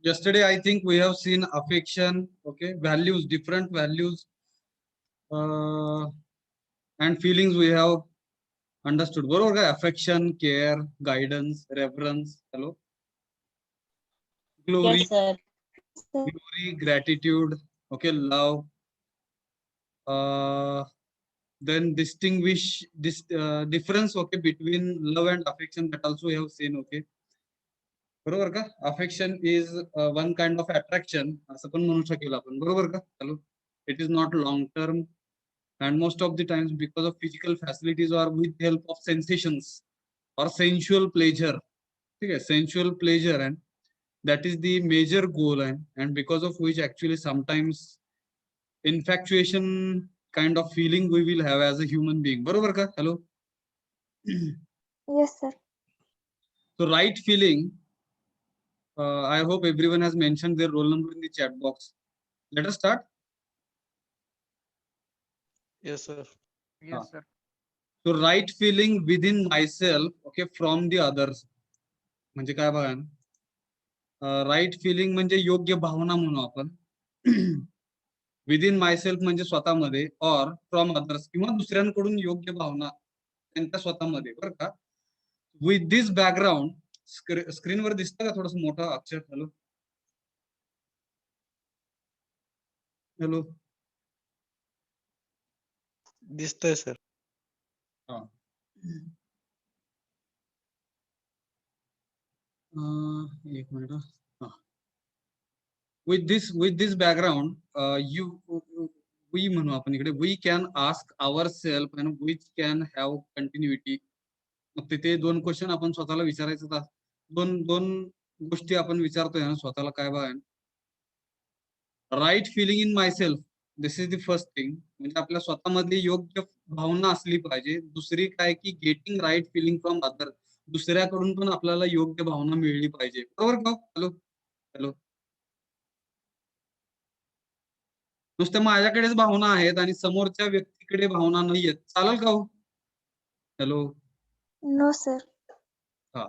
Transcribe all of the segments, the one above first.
Yesterday, I think we have seen affection, okay, values, different values and feelings we have understood. बरोबर का? Affection, care, guidance, reverence, hello, glory, Yes, sir. glory, gratitude, okay, love. Then distinguish this difference, okay, between love and affection. That also we have seen, okay. बरोबर का? Affection is one kind of attraction, असं पण म्हणू शकेल आपण. बरोबर का? Hello. It is not long term. And most of the times because of physical facilities or with the help of sensations or sensual pleasure, okay, sensual pleasure, and that is the major goal, and because of which actually sometimes infatuation kind of feeling we will have as a human being. Barobar ka? Hello. Yes, sir. So right feeling, I hope everyone has mentioned their roll number in the chat box. Let us start. Yes, sir. Yes, sir. So right feeling within myself, okay, from the others. म्हणजे काय बघा ना, right feeling म्हणजे योग्य भावना म्हणू आपण. Within myself म्हणजे स्वतःमध्ये, ऑर फ्रॉम अदर्स किंवा दुसऱ्यांकडून योग्य भावना त्यांच्या स्वतःमध्ये, बरं का. विथ दिस बॅकग्राऊंड, स्क्रीनवर दिसतं का थोडस मोठं अक्षर? हॅलो हॅलो, दिसतंय सर. हा. एक minute. With this background we म्हणू आपण इकडे, we can ask our self and which can have continuity. मग तिथे दोन क्वेश्चन आपण स्वतःला विचारायचं. दोन दोन गोष्टी आपण विचारतोय ना स्वतःला, काय बघा, right feeling in myself, this is the first thing. म्हणजे आपल्या स्वतःमध्ये योग्य भावना असली पाहिजे. दुसरी काय की getting right feeling from other, दुसऱ्याकडून पण आपल्याला योग्य भावना मिळली पाहिजे. बरोबर का? हॅलो हॅलो, नुसत्या माझ्याकडेच भावना आहेत आणि समोरच्या व्यक्तीकडे भावना नाहीयेत, चालेल का? हॅलो. No, sir. हा.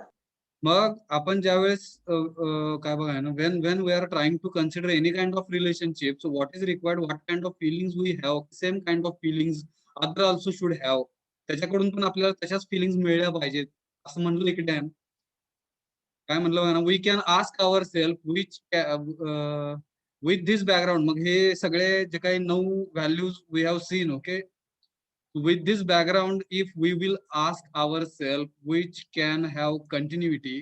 मग आपण ज्यावेळेस काय बघा ना, when we are trying to consider any kind of relationship, so what is required, what kind of feelings we have, same kind of feelings other also should have. त्याच्याकडून पण आपल्याला तशाच फिलिंग्स मिळल्या पाहिजेत, असं म्हणलं इकडे. काय म्हणलं ना, we can ask our self which with this background. मग हे सगळे जे काही 9 values we have seen, okay. With this background, if we will ask ourselves which can have continuity,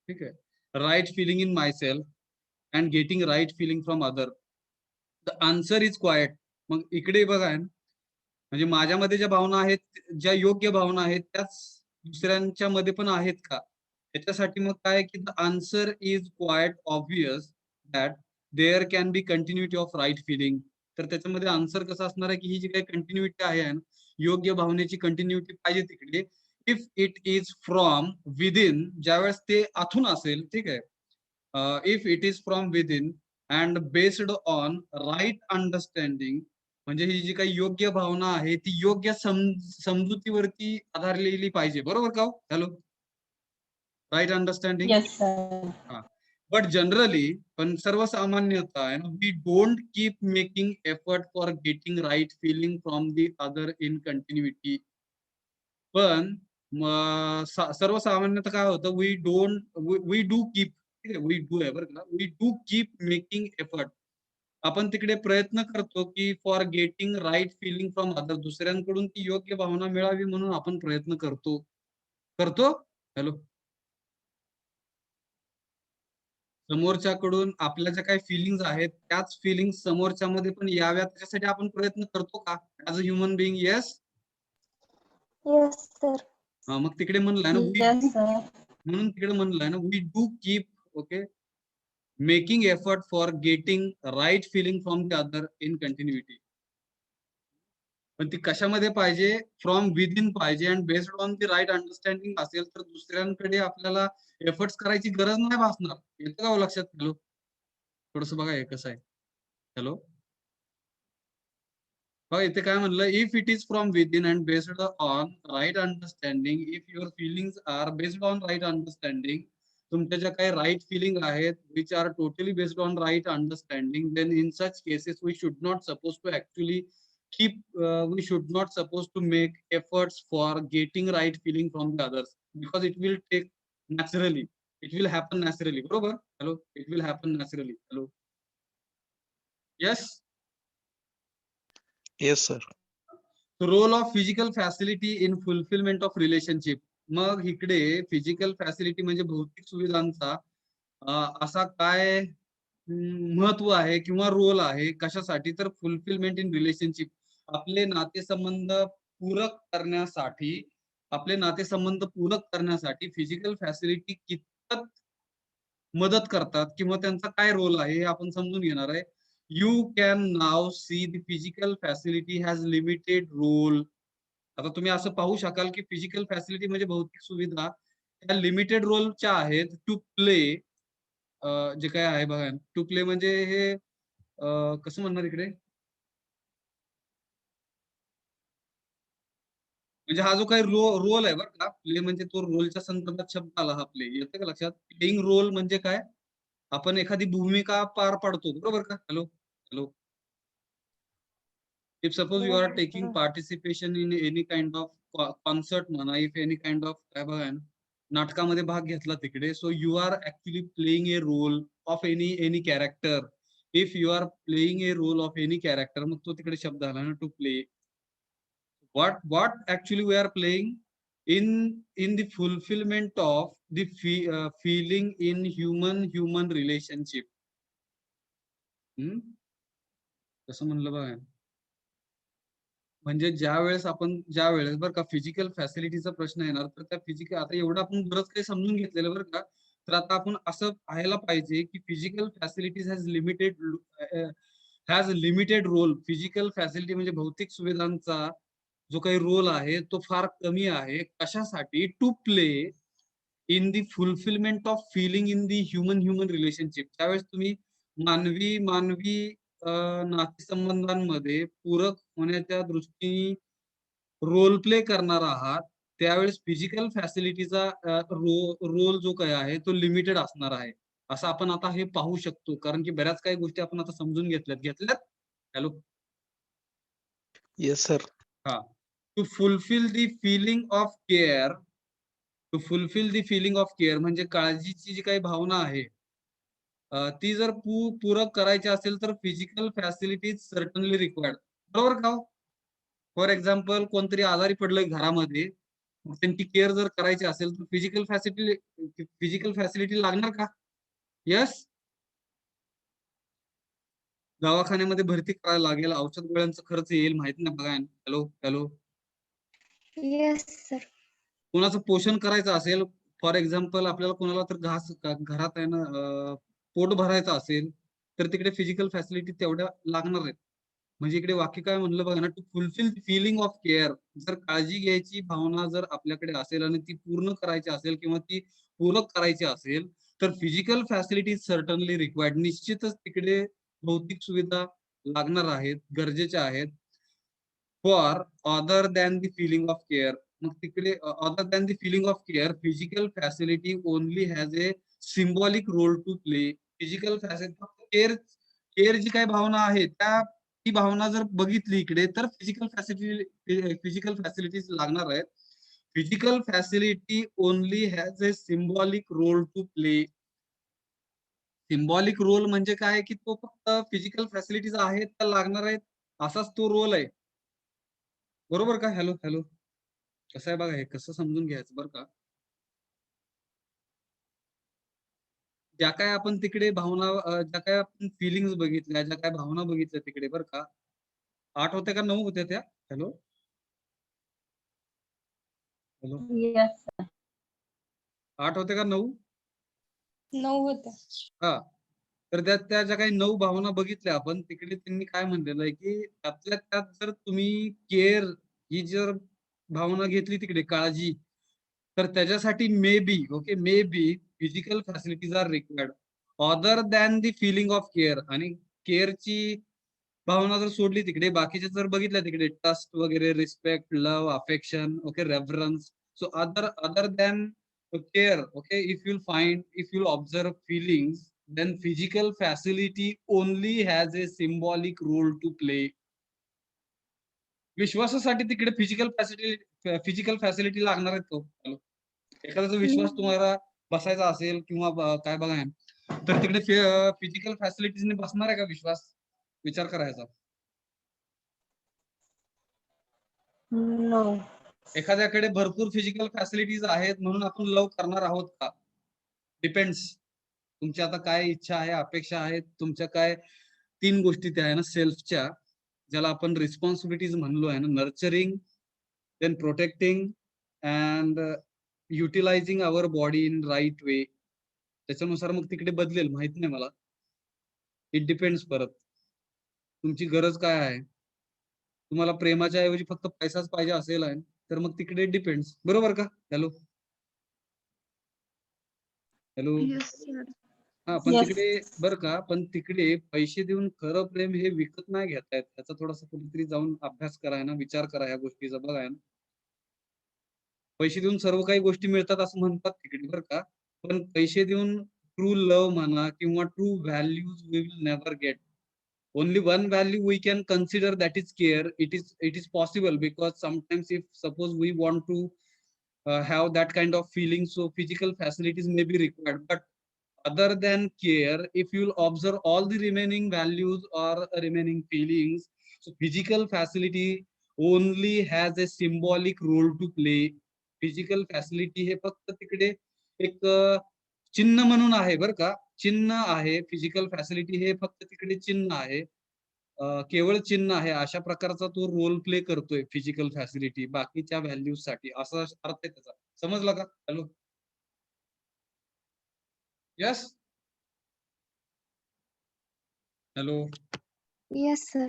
okay, right feeling in myself and getting right feeling from other, the answer is quiet. मग इकडे बघा, म्हणजे माझ्यामध्ये ज्या भावना आहेत, ज्या योग्य भावना आहेत, त्याच दुसऱ्यांच्या मध्ये पण आहेत का? त्याच्यासाठी मग काय की the answer is quite obvious that there can be continuity of right feeling. तर त्याच्यामध्ये आन्सर कसं असणार आहे की ही जी काही कंटिन्युटी आहे, योग्य भावनेची कंटिन्युटी पाहिजे तिकडे. If it is from within, ज्यावेळेस ते आतून असेल, ठीक आहे. If it is from within and based on right understanding, म्हणजे ही जी काही योग्य भावना आहे ती योग्य समजुतीवरती आधारलेली पाहिजे. बरोबर का? Hello, right understanding. Yes, sir. But generally, पण सर्वसामान्यतः आहे ना, we don't keep making effort for getting right feeling from the other in continuity. पण सर्वसामान्यतः काय होतं, वी डू कीप, ठीक आहे, वी डू आहे बरं का, we do keep making effort. आपण तिकडे प्रयत्न करतो की for getting right feeling from other, दुसऱ्यांकडून ती योग्य भावना मिळावी म्हणून आपण प्रयत्न करतो. हॅलो, समोरच्याकडून आपल्या ज्या काही फिलिंग्स आहेत त्याच फिलिंग्स समोरच्या मध्ये पण याव्या, त्याच्यासाठी आपण प्रयत्न करतो का as a human being? Yes. Yes, sir. मग तिकडे म्हणलंय ना, Yes, sir. म्हणून तिकडे म्हणलंय ना, we do keep, okay, making effort for getting right feeling from the other in continuity. पण ती कशामध्ये पाहिजे? फ्रॉम विदिन पाहिजे and based on the right understanding असेल तर दुसऱ्यांकडे आपल्याला एफर्ट्स करायची गरज नाही भासणार. येतं का लक्षात? हॅलो, थोडस बघा हे कसं आहे. हॅलो, बघा इथे काय म्हणलं, if it is from within and based on right understanding, if your feelings are based on right understanding, तुमच्या ज्या काही राईट फिलिंग आहेत which are totally based on right understanding, then in such cases we should not suppose to actually we should not supposed to make efforts for getting right feeling from the others, because it will take naturally, it will happen naturally. बरोबर? Hello, it will happen naturally. Hello, yes. Yes, sir. Role of physical facility in fulfilment of relationship. मग इकडे physical facility म्हणजे भौतिक सुविधांचा असा काय महत्व आहे किंवा रोल आहे कशासाठी, तर फुलफिलमेंट इन रिलेशनशिप, आपले नातेसंबंध पूरक करण्यासाठी, आपले नातेसंबंध पूरक करण्यासाठी फिजिकल फॅसिलिटी कितपत मदत करतात किंवा त्यांचा काय रोल आहे हे आपण समजून घेणार आहे. You can now see the physical facility has limited role. आता तुम्ही असं पाहू शकाल की फिजिकल फॅसिलिटी म्हणजे भौतिक सुविधा त्या लिमिटेड रोलच्या आहेत टू प्ले. जे काय आहे बघा, टू प्ले म्हणजे हे कसं म्हणणार इकडे, म्हणजे हा जो काही रोल आहे बरं का, प्ले म्हणजे तो रोलच्या संदर्भात शब्द आला हा प्ले. येतं का लक्षात? प्लेइंग रोल म्हणजे काय, आपण एखादी भूमिका पार पाडतो, बरोबर का? Hello hello. If suppose you are taking participation in any kind of concert म्हणा, if any kind of काय बघा नाटकामध्ये भाग घेतला तिकडे, so you are actually playing a role of any character. If you are playing a role of any character, मग तो तिकडे शब्द आला ना, to play. What actually we are playing in the fulfillment of the feeling in human relationship. कसं म्हणलं बघा, म्हणजे ज्या वेळेस बरं का फिजिकल फॅसिलिटीचा प्रश्न येणार, तर त्या फिजिकल, आता एवढं आपण बरंच काही समजून घेतलेलं बरं का, तर आता आपण असं पाहायला पाहिजे की physical facilities has limited role. Physical facility म्हणजे भौतिक सुविधांचा जो काही रोल आहे तो फार कमी आहे. कशासाठी? To play in the fulfilment of feeling in the human relationship. त्यावेळेस तुम्ही मानवी नातेसंबंधांमध्ये पूरक होण्याच्या दृष्टीने रोल प्ले करणार आहात, त्यावेळेस फिजिकल फॅसिलिटीचा रोल जो काय आहे तो लिमिटेड असणार आहे, असं आपण आता हे पाहू शकतो. कारण की बऱ्याच काही गोष्टी आपण आता समजून घेतल्यात. हॅलो. Yes, sir. हा. To fulfil the feeling of care, to fulfil the feeling of care म्हणजे काळजीची जी काही भावना आहे ती जर पूरक करायची असेल तर फिजिकल फॅसिलिटीज सर्टनली रिक्वायर्ड. बरोबर का? फॉर एक्झाम्पल कोणतरी आजारी पडलंय घरामध्ये, त्यांची केअर जर करायची असेल तर फिजिकल फॅसिलिटी लागणार का? यस. दवाखान्यामध्ये भरती करायला लागेल, औषध गोळ्यांचा खर्च येईल, माहित नाही बघा. Hello hello. Yes, sir. कोणाचं पोषण करायचं असेल, फॉर एक्झाम्पल आपल्याला कोणाला तर घरात आहे ना पोट भरायचं असेल, तर तिकडे फिजिकल फॅसिलिटी तेवढ्या लागणार आहेत. म्हणजे इकडे वाक्य काय म्हणलं बघा ना, to fulfil feeling of care, जर काळजी घ्यायची भावना जर आपल्याकडे असेल आणि ती पूर्ण करायची असेल किंवा ती पूरक करायची असेल, तर फिजिकल फॅसिलिटी सर्टनली रिक्वायर्ड. निश्चितच तिकडे भौतिक सुविधा लागणार आहेत, गरजेच्या आहेत. For other than the feeling of care, मग तिकडे other than the feeling of care physical facility only has a symbolic role to play. Physical facility care जी काही भावना आहे ती भावना जर बघितली इकडे, तर फिजिकल फॅसिलिटीज लागणार आहेत. Physical facility only has a symbolic role to play. Symbolic role म्हणजे काय की तो फक्त फिजिकल फॅसिलिटीज आहेत त्या लागणार आहेत असाच तो रोल आहे. बरोबर का? Hello hello. कसं आहे बघा, हे कसं समजून घ्यायचं बरं का. ज्या काय आपण तिकडे भावना ज्या काय आपण फिलिंग्स बघितल्या, ज्या काय भावना बघितल्या तिकडे बरं का, 8 होत्या का 9 होत्या त्या? Hello hello. Yes, 8 होत्या का 9? 9 होत्या. हा. तर त्या ज्या काही 9 भावना बघितल्या आपण तिकडे, त्यांनी काय म्हणलेलं आहे की त्यातल्या त्यात जर तुम्ही केअर ही जर भावना घेतली तिकडे, काळजी, तर त्याच्यासाठी may be physical facilities are required other than the feeling of care. आणि केअरची भावना जर सोडली तिकडे, बाकीचे जर बघितल्या तिकडे, ट्रस्ट वगैरे, respect, love, affection, okay, reference, so other than care, okay, if you'll observe feelings, then physical facility only has a symbolic role to play. विश्वासासाठी तिकडे फिजिकल फॅसिलिटी लागणार आहेत का? हॅलो, एखाद्याचा विश्वास तुम्हाला बसायचा असेल किंवा काय बघा तर तिकडे फिजिकल फॅसिलिटीजने बसणार आहे का विश्वास? विचार करायचा. No. एखाद्याकडे भरपूर फिजिकल फॅसिलिटीज आहेत म्हणून आपण लव्ह करणार आहोत का? डिपेंड्स. तुमची आता काय इच्छा आहे, अपेक्षा आहेत, तुमच्या काय 3 गोष्टी त्या आहे ना सेल्फच्या, ज्याला आपण रिस्पॉन्सिबिलिटीज म्हणलो आहे ना, nurturing, then protecting and utilizing our body in right way. त्याच्यानुसार मग तिकडे बदलेल, माहित नाही मला. It depends. परत तुमची गरज काय आहे? तुम्हाला प्रेमाच्या ऐवजी फक्त पैसाच पाहिजे असेल आहे तर मग तिकडे डिपेंड्स. बरोबर का? Hello hello Yes, sir. हा, पण Yes. तिकडे बरं का, पण तिकडे पैसे देऊन खरं प्रेम हे विकत नाही घेता येत. त्याचा थोडासा कुठेतरी जाऊन अभ्यास करा ना, विचार करा या गोष्टीचा. बघा ना, पैसे देऊन सर्व काही गोष्टी मिळतात असं म्हणतात तिकडे बरं का, पण पैसे देऊन ट्रू लव्ह म्हणा किंवा true values we will never get. Only one value we can consider, that is care. It is possible because sometimes if suppose we want to have that kind of feeling, so physical facilities may be required, but other than care, if you'll observe all the remaining values or remaining feelings, so physical facility only has a symbolic role to play. Physical facility हे फक्त तिकडे एक चिन्ह म्हणून आहे बरं का, चिन्ह आहे. फिजिकल फॅसिलिटी हे फक्त तिकडे चिन्ह आहे, केवळ चिन्ह आहे. अशा प्रकारचा तो रोल प्ले करतोय फिजिकल फॅसिलिटी बाकीच्या व्हॅल्यूज साठी, असा अर्थ आहे त्याचा. समजला का? Hello, yes, hello. Yes, sir.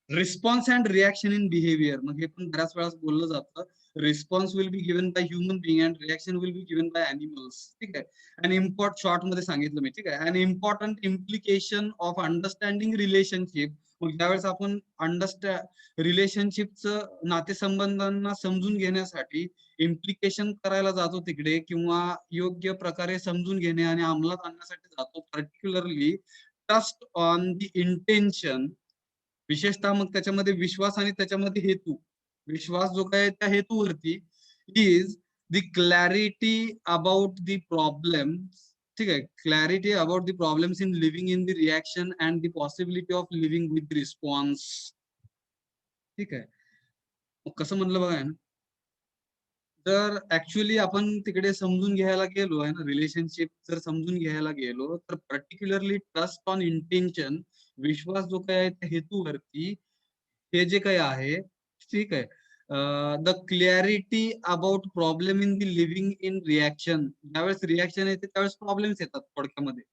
Response and reaction in behaviour, मग हे पण बऱ्याच वेळा बोललं जातं. Response will be given bye human being and reaction will be given bye animals. ठीक आहे. आणि इम्पॉर्ट शॉर्ट मध्ये सांगितलं मी. ठीक आहे. And important implication of understanding relationship. मग त्यावेळेस आपण रिलेशनशिपचं नातेसंबंधांना समजून घेण्यासाठी इम्प्लिकेशन करायला जातो तिकडे, किंवा योग्य प्रकारे समजून घेणे आणि अंमलात आणण्यासाठी जातो. Particularly trust on the intention, विशेषतः मग त्याच्यामध्ये विश्वास आणि त्याच्यामध्ये हेतू. विश्वास जो काय त्या हेतूवरती is the clarity about the problem. ठीक आहे. Clarity about the problems in living in the reaction and the possibility of living with response. ठीक आहे. मग कसं म्हणलं बघा ना, जर ऍक्च्युअली आपण तिकडे समजून घ्यायला गेलो आहे ना, रिलेशनशिप जर समजून घ्यायला गेलो तर पर्टिक्युलरली ट्रस्ट ऑन इंटेन्शन, विश्वास जो काय आहे त्या हेतूवरती, हे जे काही आहे. ठीक आहे. The clarity about problem in the living in reaction, ज्यावेळेस रिॲक्शन येते त्यावेळेस प्रॉब्लेम्स येतात थोडक्यामध्ये.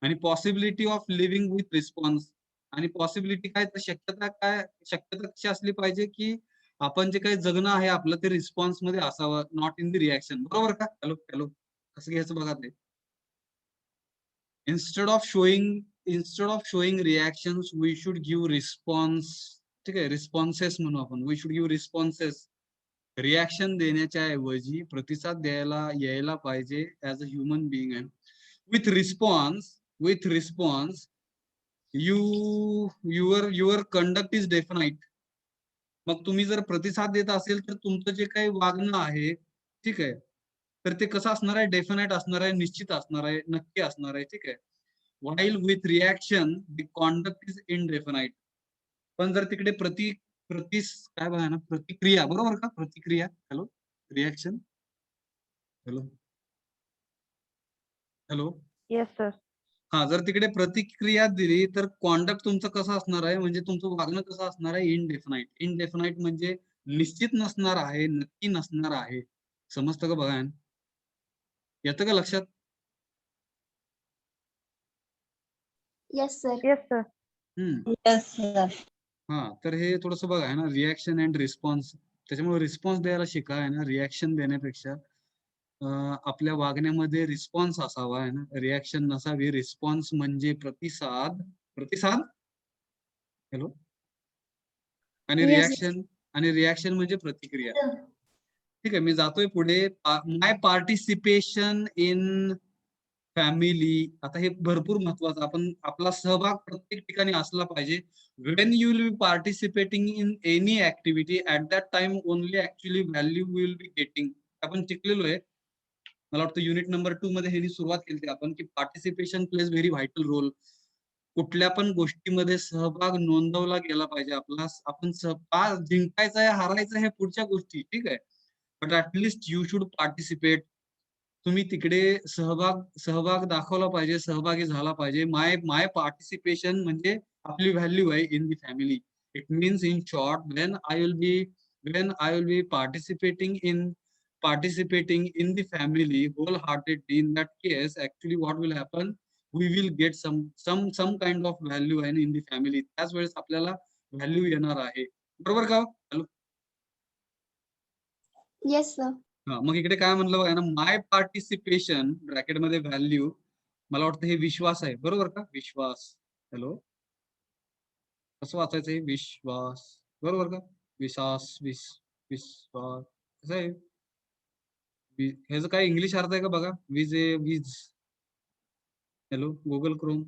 आणि possibility of living with response, आणि पॉसिबिलिटी काय तर शक्यता कशी असली पाहिजे की आपण जे काही जगणं आहे आपलं ते रिस्पॉन्स मध्ये असावं, नॉट इन द रिॲक्शन. बरोबर का? हॅलो हॅलो, कसं घ्यायचं बघा ते. instead of showing reactions we should give response. ठीक आहे. रिस्पॉन्सेस म्हणू आपण. We should give responses. Reaction देण्याच्या ऐवजी प्रतिसाद द्यायला यायला पाहिजे as a human being. And with response your conduct is definite. मग तुम्ही जर प्रतिसाद देत असेल तर तुमचं जे काही वागणं आहे, ठीक आहे, तर ते कसं असणार आहे? डेफिनाइट असणार आहे, निश्चित असणार आहे, नक्की असणार आहे. ठीक आहे. while with reaction the conduct is indefinite. पण जर तिकडे काय बघा ना, प्रतिक्रिया. बरोबर का? प्रतिक्रिया. Hello, reaction. Hello hello. Yes, sir. हा, जर तिकडे प्रतिक्रिया दिली तर कॉन्डक्ट तुमचं कसं असणार आहे, म्हणजे तुमचं वागणं कसं असणार आहे? इनडेफिनाइट. इनडेफिनाइट म्हणजे निश्चित नसणार आहे, नक्की नसणार आहे. समजतं का? बघा, येतं का लक्षात? Yes, sir. Yes, sir. Yes, sir. हा, तर हे थोडंसं बघा आहे ना, रिॲक्शन अँड रिस्पॉन्स. त्याच्यामुळे रिस्पॉन्स द्यायला शिका आहे ना, रिॲक्शन देण्यापेक्षा आपल्या वागण्यामध्ये रिस्पॉन्स असावा आहे ना, रिॲक्शन नसावी. रिस्पॉन्स म्हणजे प्रतिसाद. प्रतिसाद. हॅलो. आणि Yes. रिॲक्शन म्हणजे प्रतिक्रिया. ठीक आहे, मी जातोय पुढे. माय पार्टिसिपेशन इन फॅमिली. आता हे भरपूर महत्वाचं, आपण आपला सहभाग प्रत्येक ठिकाणी असला पाहिजे. Wien you will be participating in any activity at that time only actually value will be getting. आपण शिकलेलो आहे, मला वाटतं युनिट नंबर 2 मध्ये ह्यानी सुरुवात केली आपण, की participation plays very vital role. कुठल्या पण गोष्टीमध्ये सहभाग नोंदवला गेला पाहिजे आपला. आपण जिंकायचं आहे हारायचं हे पुढच्या गोष्टी, ठीक आहे, but at least you should participate. तुम्ही तिकडे सहभाग दाखवला पाहिजे, सहभागी झाला पाहिजे. माय पार्टिसिपेशन म्हणजे आपली व्हॅल्यू आहे in the family. It means in short, when I will be participating in the family wholeheartedly, in that case actually what will happen, we will get some kind of value and in the family. त्याच वेळेस आपल्याला value येणार आहे, बरोबर का? Hello, yes sir. हा, मग इकडे काय म्हणलं बघा ना, माय पार्टिसिपेशन ब्रॅकेट मध्ये व्हॅल्यू, मला वाटतं हे विश्वास आहे, बरोबर का? विश्वास. हॅलो, कसं वाचायचं हे? विश्वास, बरोबर का? विश्वास कसं आहे? ह्याचं काय इंग्लिश अर्थ आहे का बघा? वीज. हॅलो गुगल क्रोम,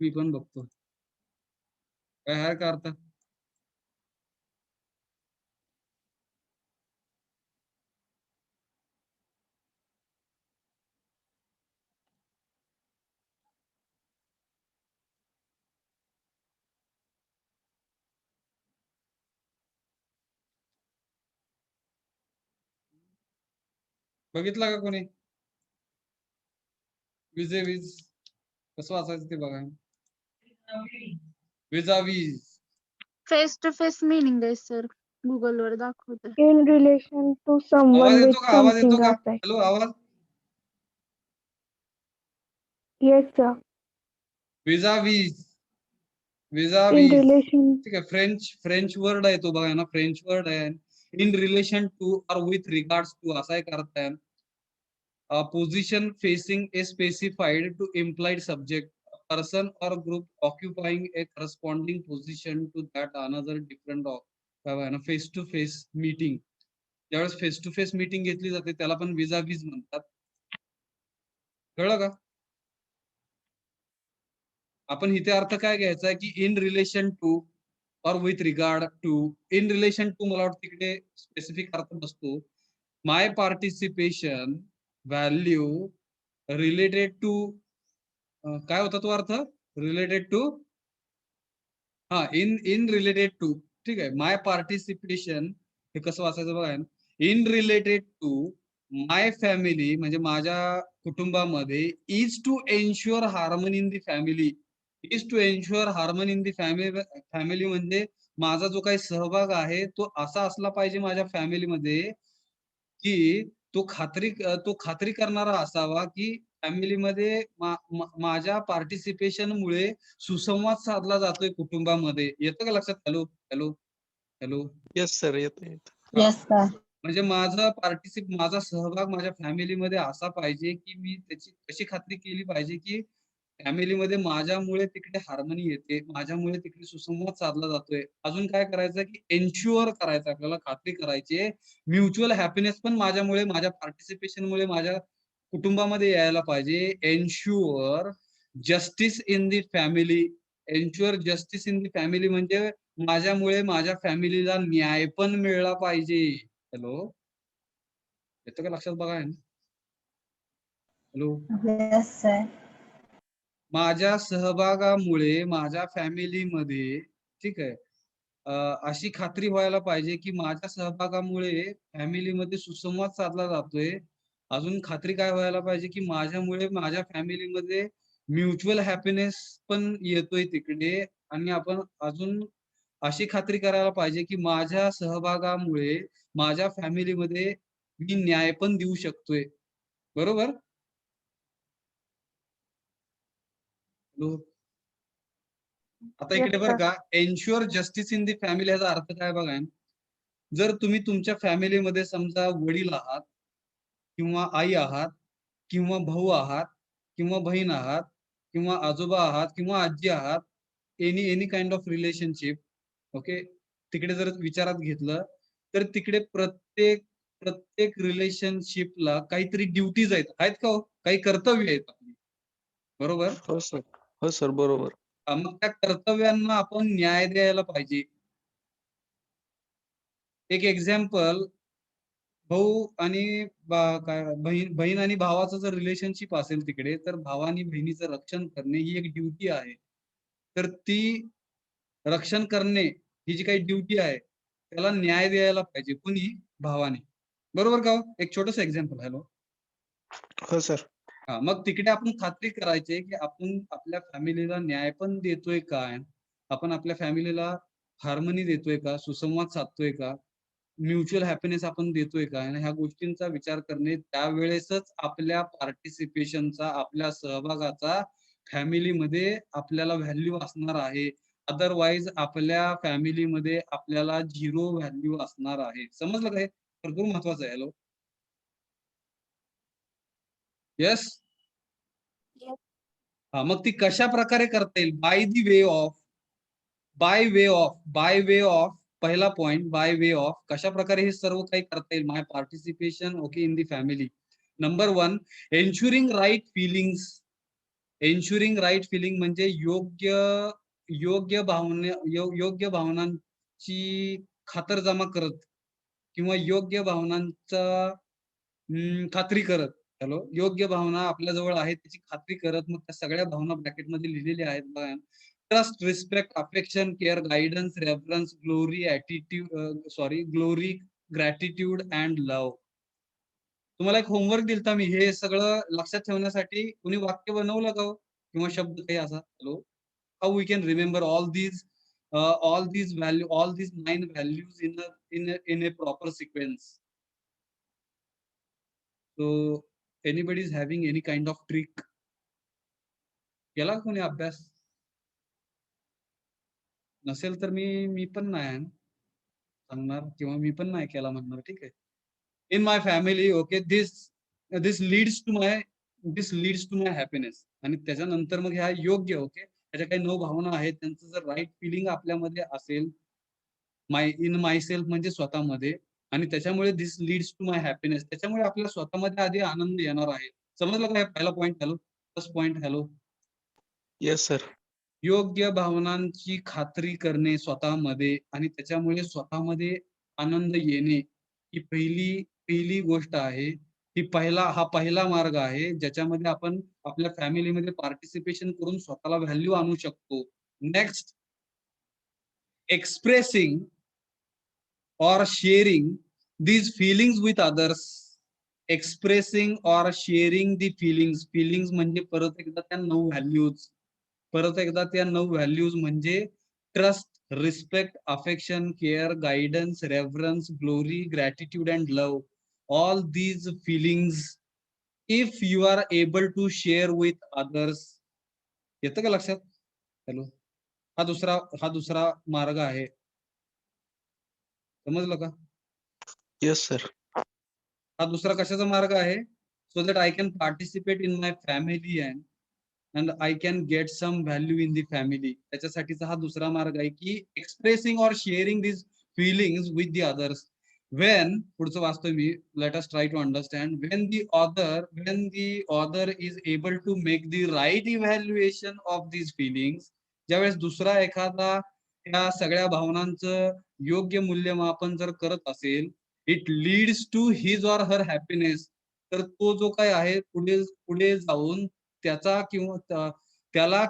मी पण बघतो काय आहे का अर्थ. बघितला का कोणी? वीज कसं वाचायचं ते बघा. विजावीज. फेस टू फेस मिनिंग आहे सर, गुगल वर दाखवत. In relation to आवाज someone with येतो का? आवाज येतो something का? असं आहे. हॅलो, आवाज. Yes sir. विजावीज. In विजावीज, relation. ठीक आहे. फ्रेंच वर्ड आहे तो बघा ना, फ्रेंच वर्ड आहे. In relation to or with regards to असा एक अर्थ आहे. Position facing a specified to implied subject, person or group occupying a corresponding position to that another different of. काय बघा ना, फेस टू फेस मीटिंग. ज्यावेळेस face to face meeting घेतली जाते त्याला पण विजावीज म्हणतात. कळलं का? आपण इथे अर्थ काय घ्यायचा आहे की in relation to or with regard to. In relation to मला वाटतं तिकडे स्पेसिफिक अर्थ बसतो. My participation value related to, काय होता तो अर्थ? रिलेटेड टू, हा, इन रिलेटेड टू, ठीक आहे. माय पार्टिसिपेशन हे कसं वाचायचं बघा. In related to my family म्हणजे माझ्या कुटुंबामध्ये, is to ensure harmony in the family. Is to ensure harmony in the family म्हणजे माझा जो काही सहभाग आहे तो असा असला पाहिजे माझ्या फॅमिलीमध्ये की तो खात्री करणारा असावा की फॅमिलीमध्ये माझ्या पार्टिसिपेशन मुळे सुसंवाद साधला जातोय कुटुंबामध्ये. येतं का लक्षात? Hello hello hello, yes sir, येतो. Yes sir. म्हणजे माझा सहभाग माझ्या फॅमिलीमध्ये असा पाहिजे की मी त्याची कशी खात्री केली पाहिजे की फॅमिलीमध्ये माझ्यामुळे तिकडे हार्मनी येते, माझ्यामुळे तिकडे सुसंवाद साधला जातोय. अजून काय करायचं की एन्श्युअर करायचं, आपल्याला खात्री करायची. म्युच्युअल हॅपीनेस पण माझ्यामुळे, माझ्या पार्टिसिपेशनमुळे माझ्या कुटुंबामध्ये यायला पाहिजे. Ensure justice in the family. Ensure justice in the family म्हणजे माझ्यामुळे माझ्या फॅमिलीला न्याय पण मिळला पाहिजे. हॅलो, येतं का लक्षात बघा? Hello, Yes sir. माझ्या सहभागामुळे माझ्या फॅमिलीमध्ये, ठीक आहे, अशी खात्री व्हायला पाहिजे की माझ्या सहभागामुळे फॅमिलीमध्ये सुसंवाद साधला जातोय. अजून खात्री काय व्हायला पाहिजे की माझ्यामुळे माझ्या फॅमिलीमध्ये म्युच्युअल हॅपीनेस पण येतोय तिकडे. आणि आपण अजून अशी खात्री करायला पाहिजे की माझ्या सहभागामुळे माझ्या फॅमिलीमध्ये मी न्याय पण देऊ शकतोय, बरोबर? आता Yes इकडे बरं sir. का, ensure justice in the family याचा अर्थ काय बघा. जर तुम्ही तुमच्या फॅमिलीमध्ये समजा वडील आहात किंवा आई आहात किंवा भाऊ आहात किंवा बहीण आहात किंवा आजोबा आहात किंवा आजी आहात, any kind of relationship, okay, तिकडे जर विचारात घेतलं तर तिकडे प्रत्येक रिलेशनशिपला काहीतरी ड्युटीज आहेत का हो? काही कर्तव्य आहेत आपली, बरोबर? हो सर. हो सर, बरोबर. मग त्या कर्तव्यांना आपण न्याय द्यायला पाहिजे. एक एक्झाम्पल, भाऊ आणि बहीण आणि भावाचं जर रिलेशनशिप असेल तिकडे, तर भावानी बहिणीचं रक्षण करणे ही एक ड्युटी आहे. तर ती रक्षण करणे ही जी काही ड्युटी आहे त्याला न्याय द्यायला पाहिजे. कुणी? भावाने. बरोबर का हो? एक छोटस एक्झाम्पल. हॅलो. हो सर. हा, मग तिकडे आपण खात्री करायची की आपण आपल्या फॅमिलीला न्याय पण देतोय काय, आपण आपल्या फॅमिलीला हार्मनी देतोय का, सुसंवाद साधतोय का, म्युच्युअल हॅपीनेस आपण देतोय का, आणि ह्या गोष्टींचा विचार करणे त्यावेळेसच आपल्या पार्टिसिपेशनचा, आपल्या सहभागाचा फॅमिलीमध्ये आपल्याला व्हॅल्यू असणार आहे. अदरवाईज आपल्या फॅमिलीमध्ये आपल्याला 0 व्हॅल्यू असणार आहे. समजलं काय? भरपूर महत्वाचं आहे. हॅलो. येस. हा, मग ती कशा प्रकारे करता येईल? बाय वे ऑफ पहिला पॉइंट, बाय वे ऑफ कशा प्रकारे हे सर्व काही करता येईल? My participation okay in the family. Number 1, ensuring right feelings. Ensuring right feeling म्हणजे योग्य भावनांची खातरजमा करत किंवा योग्य भावनांचा खात्री करत. हॅलो. योग्य भावना आपल्या जवळ आहेत त्याची खात्री करत. मग त्या सगळ्या भावना ब्रॅकेटमध्ये लिहिलेल्या आहेत बघा. Trust, respect, affection, care, guidance, reference, glory, gratitude and love. तुम्हाला एक होमवर्क दिलता मी, हे सगळं लक्षात ठेवण्यासाठी. कुणी वाक्य बनवलं का किंवा शब्द काही असा? Hello. How we can remember all these 9 values in a proper sequence? So anybody is having any kind of trick? केला कोणी अभ्यास? नसेल तर मी पण नाही सांगणार किंवा मी पण नाही केला म्हणणार. ठीक आहे. In my family okay this leads to my happiness. आणि त्याच्यानंतर मग ह्या योग्य ओके त्याच्या काही 9 भावना आहेत. त्यांचं जर राईट फिलिंग आपल्यामध्ये असेल, इन माय सेल्फ म्हणजे स्वतःमध्ये, आणि त्याच्यामुळे this leads to my happiness, त्याच्यामुळे आपल्याला स्वतःमध्ये आधी आनंद येणार आहे. समजलं का? पहिला point. Hello. First point. Hello. Yes sir. योग्य भावनांची खात्री करणे स्वतःमध्ये आणि त्याच्यामुळे स्वतःमध्ये आनंद येणे ही पहिली गोष्ट आहे. हा पहिला मार्ग आहे ज्याच्यामध्ये आपण आपल्या फॅमिलीमध्ये पार्टिसिपेशन करून स्वतःला व्हॅल्यू आणू शकतो. Next, expressing or sharing these feelings with others. Expressing or sharing the feelings म्हणजे परत एकदा त्या 9 व्हॅल्यूज म्हणजे trust, respect, affection, care, guidance, reference, glory, gratitude and love. All these feelings if you are able to share with others. येतं का लक्षात? Hello. हा दुसरा मार्ग आहे. समजलं का? Yes sir. हा दुसरा कशाचा मार्ग आहे? So that I can participate in my family and I can get some value in the family. त्याच्यासाठीचा हा दुसरा मार्ग आहे की expressing or sharing this feelings with the others. पुढचं वाचतोय मी. Let us try to understand. When the other is able to make the right evaluation of these feelings. ज्यावेळेस दुसरा एखादा या सगळ्या भावनांचं योग्य मूल्यमापन जर करत असेल, it leads to his or her happiness. तर तो जो काय आहे पुढे जाऊन त्याला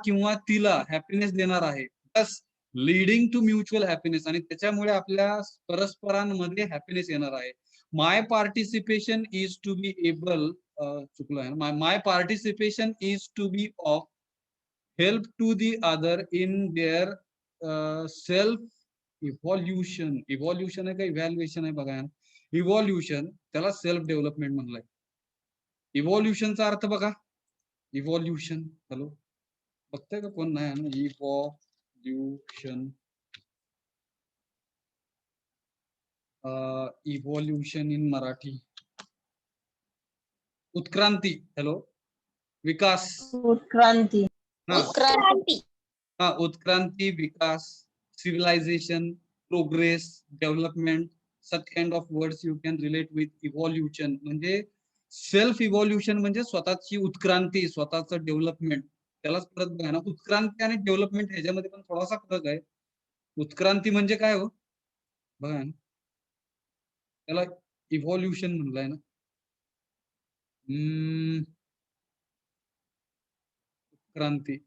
किंवा तिला हॅपीनेस देणार आहे. Plus leading to mutual happiness, आणि त्याच्यामुळे आपल्या परस्परांमध्ये हॅपीनेस येणार आहे. My participation is to be able चुकलं आहे. My participation is to be of help to the other in their self evolution आहे का इव्हॅल्युएशन आहे बघा. इव्हॉल्युशन, त्याला सेल्फ डेव्हलपमेंट म्हणलंय. इव्हॉल्युशनचा अर्थ बघा. इव्हॉल्युशन. हॅलो. बघताय का कोण? नाही ना. Evolution in Marathi. उत्क्रांती. हॅलो. विकास. उत्क्रांती. हा, उत्क्रांती, विकास, civilization, progress, development, such kind of words you can relate with evolution. म्हणजे सेल्फ इव्हॉल्युशन म्हणजे स्वतःची उत्क्रांती, स्वतःचं डेव्हलपमेंट. त्यालाच परत बघा ना, उत्क्रांती आणि डेव्हलपमेंट ह्याच्यामध्ये पण थोडासा फरक आहे. उत्क्रांती म्हणजे काय हो, बघा ना, त्याला इव्हॉल्युशन म्हणलंय ना. क्रांती,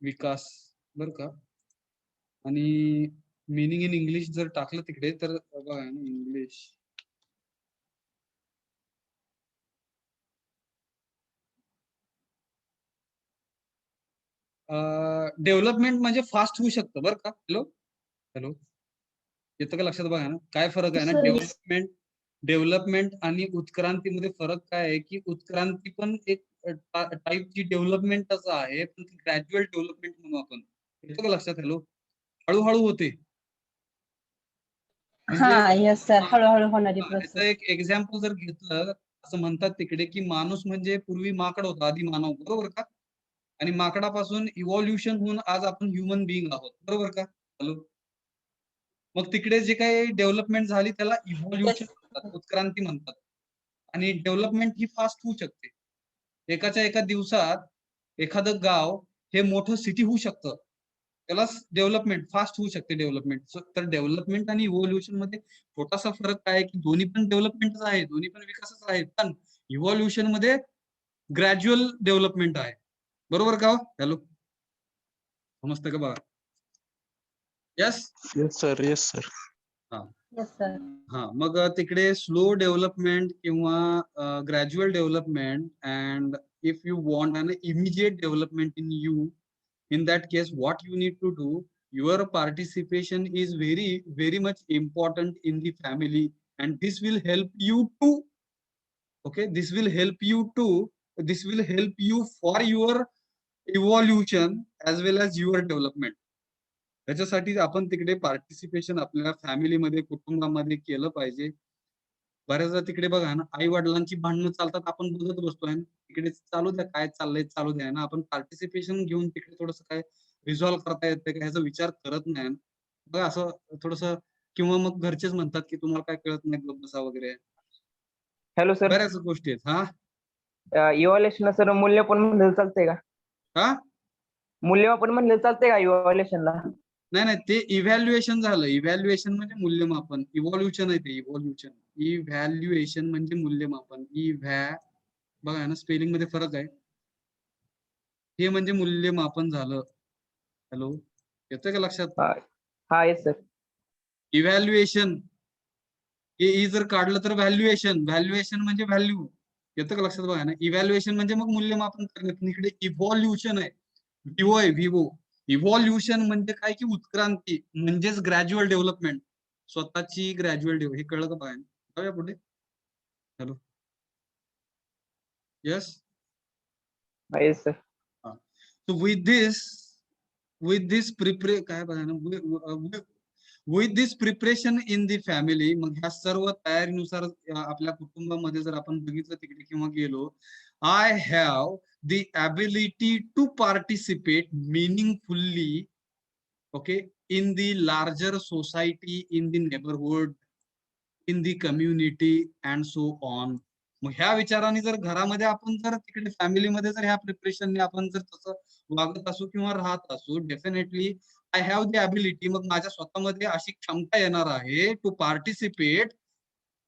विकास, बर का. आणि मिनिंग इन इंग्लिश जर टाकलं तिकडे तर बघा ना, इंग्लिश डेव्हलपमेंट म्हणजे फास्ट होऊ शकतं बरं का. हॅलो हॅलो, येतं का लक्षात? बघा ना, काय फरक आहे ना. Sir. डेव्हलपमेंट आणि उत्क्रांतीमध्ये फरक काय आहे की उत्क्रांती पण एक टाईपची डेव्हलपमेंटच आहे, पण ग्रॅज्युअल डेव्हलपमेंट म्हणू आपण. येतं का लक्षात? हॅलो, हळूहळू होते. हा म्हणजे येस सर, हळूहळू होणारी याचं प्रोसेस. एक एक्झाम्पल जर घेतलं, असं म्हणतात तिकडे की माणूस म्हणजे पूर्वी माकड होता, आधी मानव, बरोबर का. आणि माकडापासून इव्हॉल्युशन होऊन आज आपण ह्युमन बिईंग आहोत, बरोबर का. हॅलो, मग तिकडे जे काही डेव्हलपमेंट झाली त्याला इव्हॉल्युशन म्हणतात, उत्क्रांती म्हणतात. आणि डेव्हलपमेंट ही फास्ट होऊ शकते. एकाच्या एका दिवसात एखादं गाव हे मोठं सिटी होऊ शकतं, त्याला डेव्हलपमेंट, फास्ट होऊ शकते डेव्हलपमेंट. तर डेव्हलपमेंट आणि इव्हॉल्युशन मध्ये छोटासा फरक काय आहे की दोन्ही पण डेव्हलपमेंटच आहे, दोन्ही पण विकासच आहे, पण इव्हॉल्युशन मध्ये ग्रॅज्युअल डेव्हलपमेंट आहे, बरोबर का. हॅलो, समजतं का बघा. Yes. Yes, sir. Yes, sir. Yes sir. हा, मग तिकडे स्लो डेव्हलपमेंट किंवा gradual development. And if you want an immediate development in you, in that case what you need to do, your participation is very very much important in the family, and this will help you to, okay, this will help you to, this will help you for your evolution as well as your development. त्याच्यासाठी आपण तिकडे participation आपल्या फॅमिलीमध्ये, कुटुंबामध्ये केलं पाहिजे. बऱ्याचदा तिकडे बघा ना, आई वडिलांची भांडणं चालतात, आपण बघत बसतोय, तिकडे चालू द्या, काय चाललंय चालू द्या ना. आपण पार्टिसिपेशन घेऊन तिकडे थोडस काय रिझॉल्व्ह करता येते का ह्याचा विचार करत नाही बघा, असं थोडस. किंवा मग घरचेच म्हणतात की तुम्हाला काय कळत नाही, गप्प बसा वगैरे. हॅलो सर, बऱ्याच गोष्टी आहेत. हा इव्हॅल्युएशन सर मूल्यमापन म्हणलं चालतंय का? हा मूल्यमापन म्हणलं चालतंय का इव्हॅल्युएशनला? नाही नाही, ते इव्हॅल्युएशन झालं. इव्हॅल्युएशन म्हणजे मूल्यमापन, इव्हॉल्युशन आहे ते. इव्हॉल्युशन, इव्हॅल्युएशन म्हणजे मूल्यमापन. बघा ना, स्पेलिंग मध्ये फरक आहे. हे म्हणजे मूल्यमापन झालं. हॅलो, येतोय का लक्षात? हा येस सर. इव्हॅल्युएशन हे जर काढलं तर व्हॅल्युएशन, व्हॅल्युएशन म्हणजे व्हॅल्यू. येतं का लक्षात? बघा ना, इव्हॅल्युएशन म्हणजे मग मूल्यमापन करणे. पण इकडे इव्हॉल्युशन आहे, व्हिवो आहे, व्हिवो. इव्हॉल्युशन म्हणजे काय की उत्क्रांती, म्हणजेच ग्रॅज्युअल डेव्हलपमेंट, स्वतःची ग्रॅज्युअल डेव्हलप. हे कळलं का? बघा, जाऊया पुढे. Hello, yes. Yes sir. So with this prepare काय बघा ना, with this preparation in the family, मग ह्या सर्व तयारीनुसार आपल्या कुटुंबामध्ये जर आपण बघितलं तिकडे किंवा गेलो, I have the ability to participate meaningfully, okay, in the larger society, in the neighborhood, in the community and so on. मग ह्या विचाराने जर घरामध्ये आपण जर तिकडे फॅमिलीमध्ये जर ह्या प्रिपरेशनने आपण जर तसं वागत असू किंवा राहत असू, definitely I have the ability, मग माझ्या स्वतःमध्ये अशी क्षमता येणार आहे टू पार्टिसिपेट.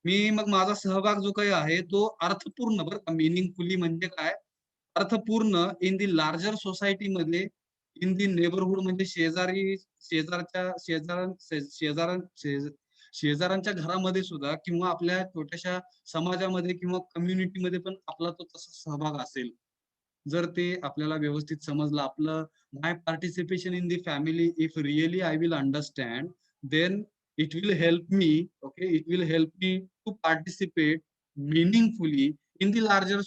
मी मग माझा सहभाग जो काही आहे तो अर्थपूर्ण, बरं का, मिनिंगफुली म्हणजे काय, अर्थपूर्ण, इन दी लार्जर सोसायटीमध्ये, इन दी नेबरहुड म्हणजे शेजारी, शेजारच्या शेजाऱ्यांच्या घरामध्ये सुद्धा, किंवा आपल्या छोट्याशा समाजामध्ये किंवा कम्युनिटीमध्ये पण आपला तो तसा सहभाग असेल. जर ते आपल्याला व्यवस्थित समजलं, आपलं my participation in the family, if really I will understand, then it will help me, okay, it will help me to participate meaningfully in the larger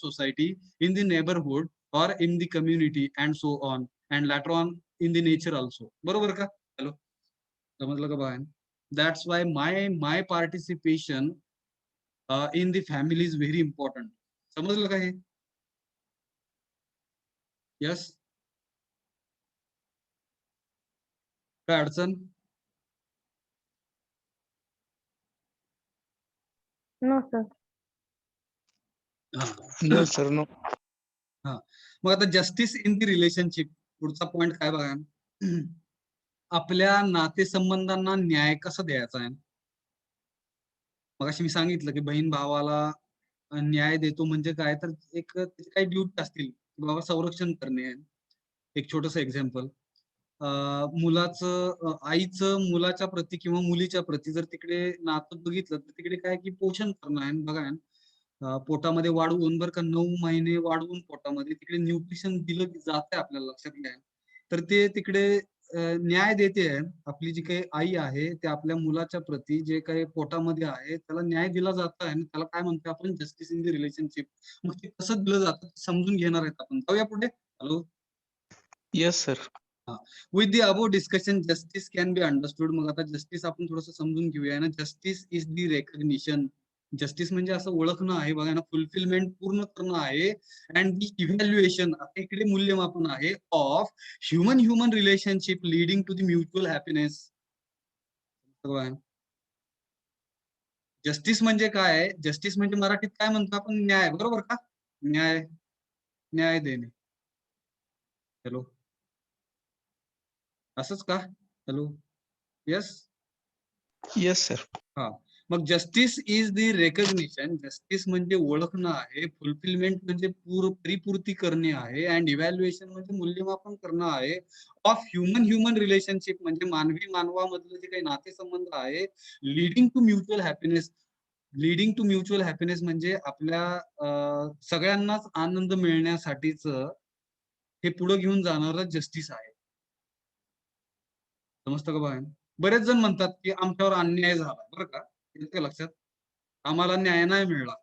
society, in the neighborhood or in the community and so on, and later on in the nature also. बरोबर का? Hello, समजलं का? बघा, that's why my participation in the family is very important. समजलं का हे? Yes, काय अडचण? No, sir. हा. No sir no. मग आता जस्टिस इन दी रिलेशनशिप पुढचा पॉइंट काय बघा. आपल्या नातेसंबंधांना न्याय कसा द्यायचा आहे. मग मी सांगितलं की बहीण भावाला न्याय देतो म्हणजे काय, तर एक त्याचे काही ड्युटी असतील, बाबा संरक्षण करणे. एक छोटस एक्झाम्पल, मुलाचं आईचं मुलाच्या प्रती किंवा मुलीच्या प्रती जर तिकडे नातं बघितलं तर तिकडे काय की पोषण करणं आहे. बघा पोटामध्ये वाढवून बरं का 9 महिने वाढवून पोटामध्ये तिकडे न्यूट्रिशन दिलं जात आहे आपल्याला लक्षात घ्या. तर ते तिकडे न्याय देते आहे. आपली जी काही आई आहे ते आपल्या मुलाच्या प्रती जे काही पोटामध्ये आहे त्याला न्याय दिला जात आहे आणि त्याला काय म्हणतो आपण जस्टिस इन द रिलेशनशिप. मग ते कसं दिलं जातं समजून घेणार आहेत आपण. जाऊया पुढे. Hello. Yes sir. With the above discussion justice can be understood. मग आता जस्टिस आपण थोडंसं समजून घेऊया ना. Justice is the recognition. Justice म्हणजे असं ओळखणं आहे बघा ना, फुलफिलमेंट पूर्ण करणं आहे. अँड दी इव्हॅल्युएशन, आता इकडे मूल्यमापन आहे of human relationship leading to the mutual happiness. Justice म्हणजे काय. जस्टिस म्हणजे मराठीत काय म्हणतो आपण, न्याय. बरोबर का. न्याय देणे. हॅलो, असंच का. हॅलो. येस. Yes sir. मग justice is the recognition. Justice म्हणजे ओळखणं आहे. फुलफिलमेंट म्हणजे परिपूर्ती करणे आहे. अँड इव्हॅल्युएशन म्हणजे मूल्यमापन करणं आहे ऑफ ह्युमन रिलेशनशिप म्हणजे मानवी मानवामधलं जे काही नातेसंबंध आहे. Leading to mutual happiness. Leading to mutual happiness म्हणजे आपल्या सगळ्यांनाच आनंद मिळण्यासाठीच हे पुढे घेऊन जाणारं जस्टिस आहे. समजतं का बघा. बरेच जण म्हणतात की आमच्यावर अन्याय झाला बरं का. येतं लक्षात. आम्हाला न्याय नाही मिळाला.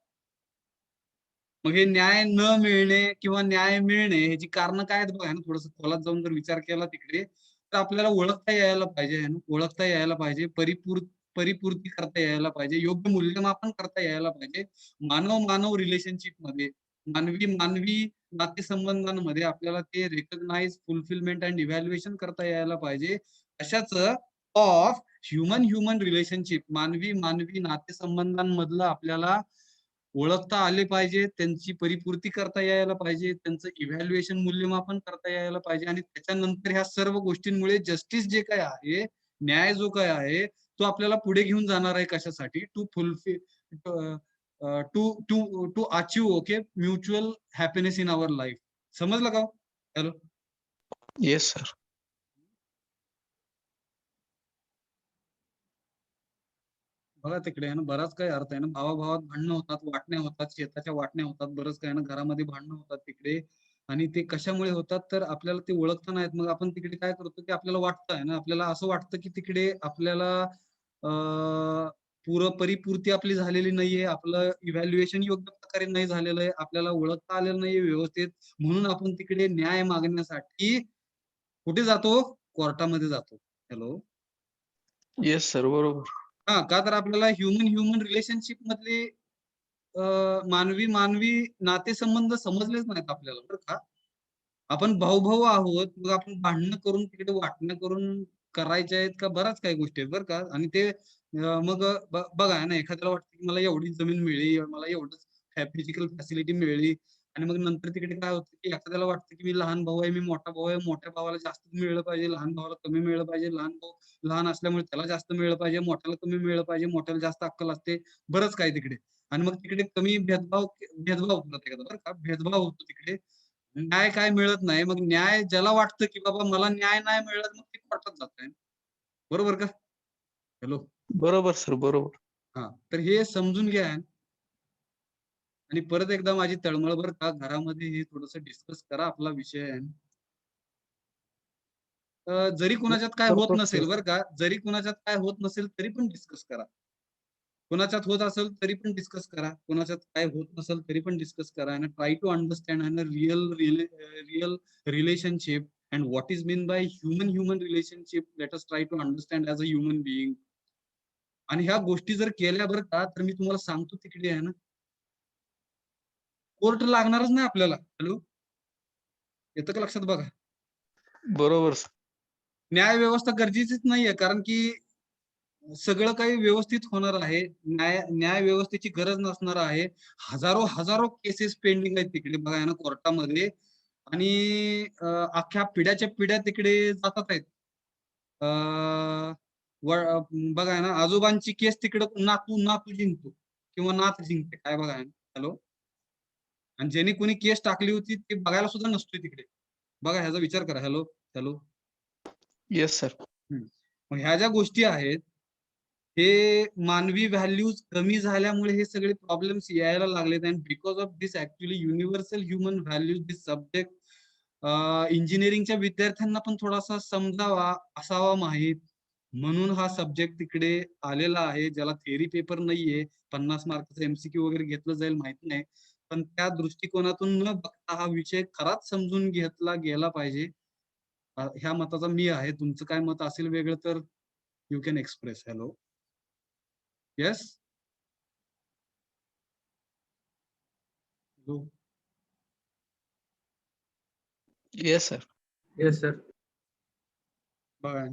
मग हे न्याय न मिळणे किंवा न्याय मिळणे ह्याची कारण काय आहेत बघा ना. थोडस खोलात जाऊन जर विचार केला तिकडे तर आपल्याला ओळखता यायला पाहिजे. ओळखता यायला पाहिजे. परिपूर्ती करता यायला पाहिजे. योग्य मूल्यमापन करता यायला पाहिजे. मानव रिलेशनशिप मध्ये मानवी नातेसंबंधांमध्ये आपल्याला ते रेकग्नाइज, फुलफिलमेंट अँड इव्हॅल्युएशन करता यायला पाहिजे. अशाच ऑफ ह्युमन रिलेशनशिप मानवी नातेसंबंधांमधलं आपल्याला ओळखता आले पाहिजे. त्यांची परिपूर्ती करता यायला पाहिजे. त्यांचं इव्हॅल्युएशन, मूल्यमापन करता यायला पाहिजे. आणि त्याच्यानंतर ह्या सर्व गोष्टींमुळे जस्टिस जे काय आहे, न्याय जो काय आहे तो आपल्याला पुढे घेऊन जाणार आहे. कशासाठी. To fulfil to achieve okay mutual happiness in our life. समजलं का. हॅलो. Yes sir. बघा तिकडे आहे ना बराच काही अर्थ आहे ना. भावाभावात भांडणं होतात, वाटण्या होतात, शेताच्या वाटण्या होतात, बरंच काही ना घरामध्ये भांडणं होतात तिकडे. आणि ते कशामुळे होतात तर आपल्याला ते ओळखता नाहीत. मग आपण तिकडे काय करतो की आपल्याला वाटतं आहे ना, आपल्याला असं वाटतं की तिकडे आपल्याला परिपूर्ती आपली झालेली नाहीये. आपलं इव्हॅल्युएशन योग्य प्रकारे नाही झालेलं आहे. आपल्याला ओळखता आलेलं नाहीये व्यवस्थित. म्हणून आपण तिकडे न्याय मागण्यासाठी कुठे जातो. कोर्टामध्ये जातो. हॅलो. Yes sir. बरोबर. का तर आपल्याला ह्युमन रिलेशनशिप मधले मानवी नातेसंबंध समजलेच नाहीत आपल्याला बरं का. आपण भाऊ आहोत. मग आपण भांडणं करून तिकडे वाटणं करून करायच्या आहेत का बऱ्याच काही गोष्टी आहेत बरं का. आणि ते मग बघा ना, एखाद्याला वाटतं की मला एवढी जमीन मिळली, मला एवढंच फिजिकल फॅसिलिटी मिळली. आणि मग नंतर तिकडे काय होतं की एखाद्याला वाटतं की मी लहान भाऊ आहे, मी मोठा भाऊ आहे, मोठ्या भावाला जास्त मिळलं पाहिजे, लहान भावाला कमी मिळलं पाहिजे. लहान भाऊ लहान असल्यामुळे त्याला जास्त मिळलं पाहिजे, मोठ्याला कमी मिळलं पाहिजे, मोठ्याला जास्त अक्कल असते. बरंच काय तिकडे. आणि मग तिकडे कमी भेदभाव होतो एखादा बरं का. भेदभाव होतो तिकडे. न्याय काय मिळत नाही. मग न्याय ज्याला वाटतं की बाबा मला न्याय नाही मिळत मग ते कोर्टात जात आहे. बरोबर का. हॅलो. बरोबर सर. बरोबर. तर हे समजून घ्या. आणि परत एकदा माझी तळमळ बरं का, घरामध्ये हे थोडस डिस्कस करा आपला विषय आहे. जरी कुणाच्यात काय होत करतो नसेल सर. बरं का, जरी कुणाच्यात काय होत नसेल तरी पण डिस्कस करा. कुणाच्यात होत असेल तरी पण डिस्कस करा. कुणाच्यात काय होत नसेल तरी पण डिस्कस करा. आणि try to understand and real relationship and what is mean by human relationship. Let us try to understand as a human being. आणि ह्या गोष्टी जर केल्या बरं का तर मी तुम्हाला सांगतो तिकडे आहे ना, कोर्ट लागणारच नाही आपल्याला. हॅलो. येतं का लक्षात. बघा बरोबर सर. न्याय व्यवस्था गरजेचीच नाहीये. कारण की सगळं काही व्यवस्थित होणार आहे. न्याय व्यवस्थेची गरज नसणार आहे. हजारो केसेस पेंडिंग आहेत तिकडे बघा ना कोर्टामध्ये, आणि अख्ख्या पिढ्याच्या पिढ्या तिकडे जातात आहेत. बघा ना, आजोबांची केस तिकडे नातू जिंकतो किंवा नात जिंकते, काय बघा ना. हॅलो. आणि ज्यांनी कोणी केस टाकली होती ते बघायला सुद्धा नसतोय तिकडे. बघा ह्याचा विचार करा. Hello hello. Yes sir. मग ह्या ज्या गोष्टी आहेत, हे मानवी व्हॅल्यूज कमी झाल्यामुळे हे सगळे प्रॉब्लेम्स यायला लागलेत. And because of this actually universal human values this subject इंजिनिअरिंगच्या विद्यार्थ्यांना पण थोडासा समजावा असावा माहीत, म्हणून हा सब्जेक्ट तिकडे आलेला आहे. ज्याला थेअरी पेपर नाहीये, 50 मार्कचं एमसीक्यू वगैरे घेतलं जाईल माहित नाही, पण त्या दृष्टिकोनातून न बघता हा विषय खराच समजून घेतला गेला पाहिजे. ह्या मताचा मी आहे. तुमचं काय मत असेल वेगळं तर you can express. Hello. Yes. Yes sir. Yes sir. बघा,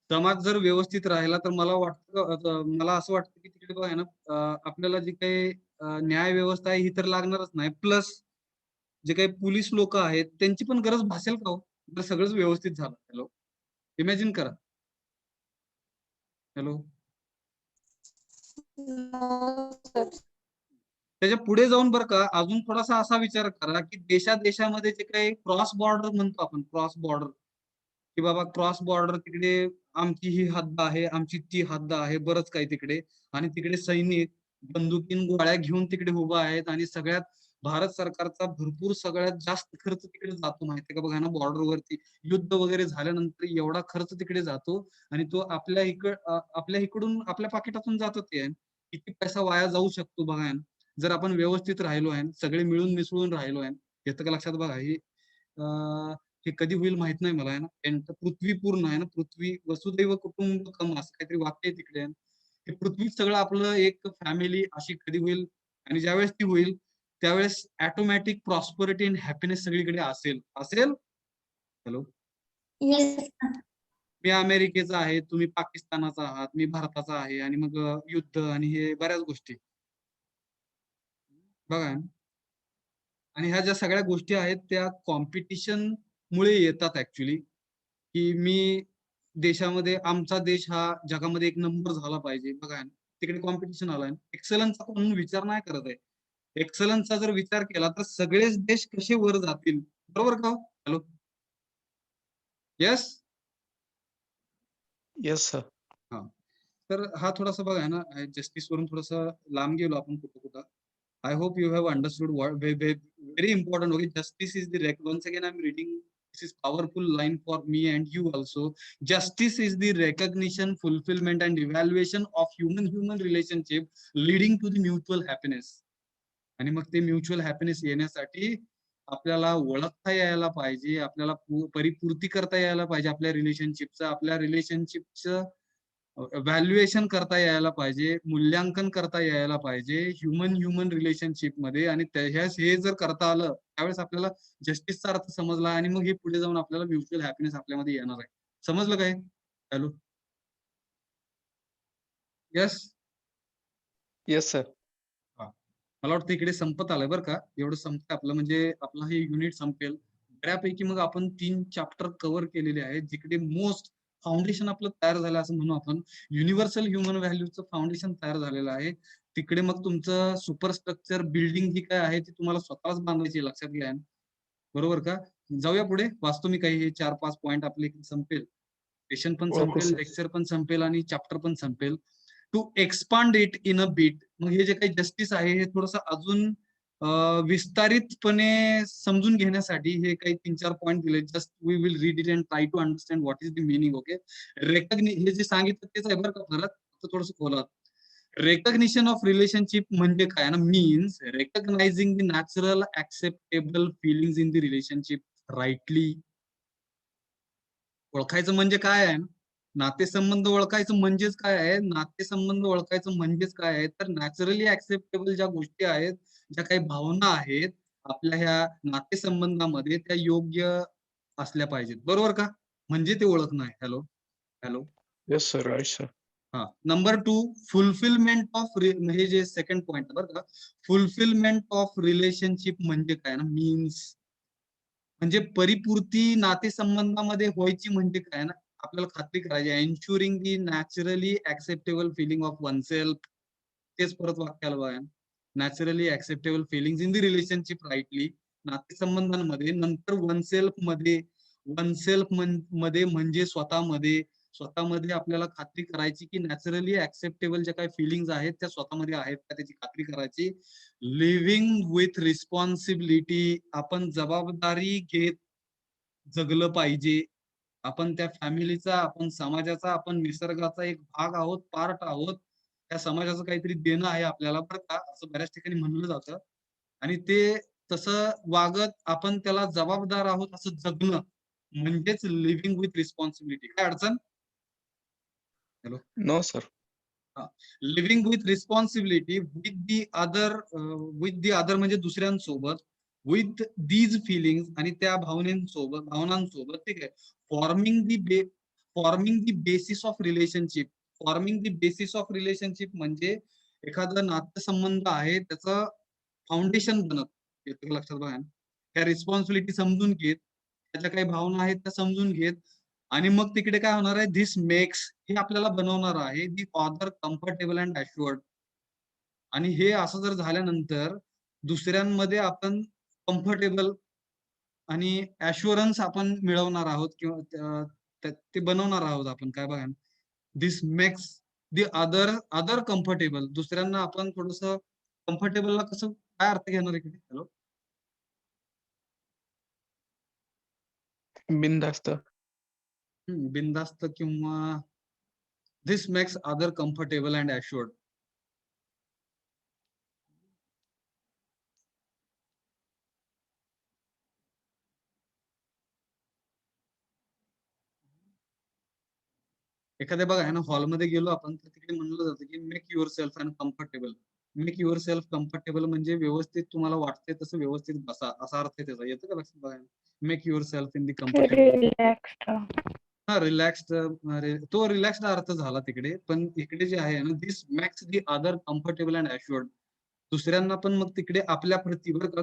समाज जर व्यवस्थित राहिला तर मला असं वाटतं की तिकडे बघा ना, आपल्याला जी काही न्याय व्यवस्था आहे ही तर लागणारच नाही. प्लस जे काही पोलीस लोक आहेत त्यांची पण गरज भासेल का हो, जर सगळंच व्यवस्थित झालं. हॅलो. इमॅजिन करा. हॅलो. No, sir. त्याच्या पुढे जाऊन बरं का, अजून थोडासा असा विचार करा की देशामध्ये जे काही क्रॉस बॉर्डर म्हणतो आपण, क्रॉस बॉर्डर, की बाबा क्रॉस बॉर्डर तिकडे आमची ही हद्द आहे, आमची ती हद्द आहे, बरंच काही तिकडे, आणि तिकडे सैनिक बंदुकीन गोळ्या घेऊन तिकडे उभा आहेत, आणि सगळ्यात भारत सरकारचा भरपूर सगळ्यात जास्त खर्च तिकडे जातो माहितीये का. बघा ना, बॉर्डरवरती युद्ध वगैरे झाल्यानंतर एवढा खर्च तिकडे जातो, आणि तो आपल्या इकडून आपल्या पाकिटातून जातो. ते किती पैसा वाया जाऊ शकतो बघा ना, जर आपण व्यवस्थित राहिलो आहे, सगळे मिळून मिसळून राहिलो आहे. येतं का लक्षात बघा. हे कधी होईल माहित नाही मला आहे ना. पृथ्वी पूर्ण आहे ना, पृथ्वी वसुदैव कुटुंबकम असं काहीतरी वाक्य आहे तिकडे. हे पृथ्वी सगळं आपलं एक फॅमिली अशी कधी होईल, आणि ज्यावेळेस ती होईल त्यावेळेस ऑटोमॅटिक प्रॉस्परिटी अँड हॅपीनेस सगळीकडे असेल. हॅलो. Yes. मी अमेरिकेचा आहे, तुम्ही पाकिस्तानाचा आहात, मी भारताचा आहे, आणि मग युद्ध आणि हे बऱ्याच गोष्टी बघा. आणि ह्या ज्या सगळ्या गोष्टी आहेत त्या कॉम्पिटिशन मुळे येतात ऍक्च्युली, की मी देशामध्ये, आमचा देश हा जगामध्ये एक नंबर झाला पाहिजे. बघा तिकडे कॉम्पिटिशन आलाय. एक्सलन्सचा कोण विचार नाही करत आहे. एक्सलन्सचा जर विचार केला तर सगळेच देश कसे वर जातील, बरोबर का. हॅलो. येस. Yes sir. तर हा थोडासा बघा ना, जस्टिस वरून थोडासा लांब गेलो आपण कुठं. I hope you have understood what very important. Okay, justice is the once again I'm reading. This is powerful line for me and you also. Justice is the recognition, fulfillment, and evaluation of human relationship leading to the mutual happiness. आणि मग ते mutual happiness येण्यासाठी आपल्याला ओळखता यायला पाहिजे, आपल्याला परिपूर्ती करता यायला पाहिजे आपल्या रिलेशनशिपचं व्हॅल्युएशन करता यायला पाहिजे, मूल्यांकन करता यायला पाहिजे ह्युमन रिलेशनशिप मध्ये. आणि हे जर करता आलं त्यावेळेस आपल्याला जस्टिसचा अर्थ समजला, आणि मग हे पुढे जाऊन आपल्याला म्युच्युअल हॅपीनेस आपल्यामध्ये येणार आहे. समजलं काय. हॅलो. येस. Yes sir. मला वाटतं इकडे संपत आलंय बरं का. एवढं संपतं आपलं, म्हणजे आपलं हे युनिट संपेल बऱ्यापैकी. मग आपण 3 चॅप्टर कव्हर केलेले आहेत, जिकडे मोस्ट फाउंडेशन आपलं तयार झालं असं म्हणू आपण. युनिव्हर्सल ह्युमन व्हॅल्यूचं फाउंडेशन तयार झालेलं आहे. तिकडे मग तुमचं सुपरस्ट्रक्चर बिल्डिंग जी काय आहे ती तुम्हाला स्वतःच बांधायची, लक्षात घ्या. बरोबर का. जाऊया पुढे. वाचतो मी काही, हे 4-5 पॉईंट आपले संपेल. सेशन पण Okay, संपेल, sir. लेक्चर पण संपेल, आणि चॅप्टर पण संपेल. To expand it in a bit. मग हे जे काही जस्टिस आहे हे थोडंसं अजून विस्तारितपणे समजून घेण्यासाठी हे काही 3-4 पॉईंट दिले. Just we will read it and try to understand what is the meaning. Okay. हे जे सांगितलं तेच आहे बरं का, परत थोडंसं खोलात. रेकग्निशन ऑफ रिलेशनशिप म्हणजे काय ना, means recognizing the natural acceptable feelings in the relationship rightly. ओळखायचं म्हणजे काय आहे, नातेसंबंध ओळखायचं म्हणजेच काय आहे, नातेसंबंध ओळखायचं म्हणजेच काय आहे, तर नॅचरली ऍक्सेप्टेबल ज्या गोष्टी आहेत, ज्या काही भावना आहेत आपल्या ह्या नातेसंबंधामध्ये, त्या योग्य असल्या पाहिजेत. बरोबर का. म्हणजे ते ओळखणं आहे. Hello. Hello. Yes sir. Right sir. हा. नंबर 2 फुलफिलमेंट ऑफ, हे जे सेकंड पॉइंट बरं का, फुलफिलमेंट ऑफ रिलेशनशिप म्हणजे काय ना, मीन्स म्हणजे परिपूर्ती नातेसंबंधामध्ये व्हायची म्हणजे काय ना, आपल्याला खात्री करायची, ensuring the naturally acceptable feeling of oneself. तेच परत वाक्याला बघा, naturally acceptable feelings in the relationship rightly, नातेसंबंधांमध्ये. नंतर वनसेल्फ मध्ये म्हणजे स्वतःमध्ये आपल्याला खात्री करायची की नॅचरली ऍक्सेप्टेबल ज्या काही फिलिंग्स आहेत त्या स्वतःमध्ये आहेत का, त्याची खात्री करायची. लिव्हिंग विथ रिस्पॉन्सिबिलिटी, आपण जबाबदारी घेत जगलं पाहिजे. आपण त्या फॅमिलीचा, आपण समाजाचा, आपण निसर्गाचा एक भाग आहोत, पार्ट आहोत. त्या समाजाचं काहीतरी देणं आहे आपल्याला बरं का, असं बऱ्याच ठिकाणी म्हणलं जातं. आणि ते तसं वागत आपण त्याला जबाबदार आहोत असं जगणं म्हणजेच लिव्हिंग विथ रिस्पॉन्सिबिलिटी. काय अडचण? No, sir. Living with responsibility with the other म्हणजे दुसऱ्यांसोबत, विथ दीज फिलिंग्स आणि त्या भावनांसोबत, ठीक आहे. Forming the basis of relationship. Forming the basis of relationship म्हणजे एखादा नातेसंबंध आहे त्याचं फाउंडेशन बनत येतं, लक्षात बघा. त्या रिस्पॉन्सिबिलिटी समजून घेत, त्याच्या काही भावना आहेत त्या समजून घेत, आणि मग तिकडे काय होणार आहे, धिस मेक्स, हे आपल्याला बनवणार आहे दी ऑदर कम्फर्टेबल अँड ॲश्युअर्ड. आणि हे असं जर झाल्यानंतर दुसऱ्यांमध्ये आपण कम्फर्टेबल आणि ॲश्युरन्स आपण मिळवणार आहोत, किंवा ते बनवणार आहोत आपण. काय बघा, दिस मेक्स दी अदर कम्फर्टेबल. दुसऱ्यांना आपण थोडस कम्फर्टेबलला कसं, काय अर्थ घेणार इकडे? हॅलो, बिनधास्त. बिनधास्त किंवा this makes other comfortable and assured. एखाद्या बघा आहे ना, हॉलमध्ये गेलो आपण तर तिकडे म्हणलं जातं की make your self and comfortable. Make your self comfortable म्हणजे व्यवस्थित तुम्हाला वाटते तसं व्यवस्थित बसा, असा अर्थ आहे त्याचा. येतं का लक्षात? बघा, make yourself in the comfortable. Relaxed. हा, रिलॅक्स्ड. तो रिलॅक्स्ड अर्थ झाला तिकडे, पण इकडे जे आहे ना, this makes the other comfortable and assured. दुसऱ्यांना पण मग तिकडे आपल्या प्रती बरं का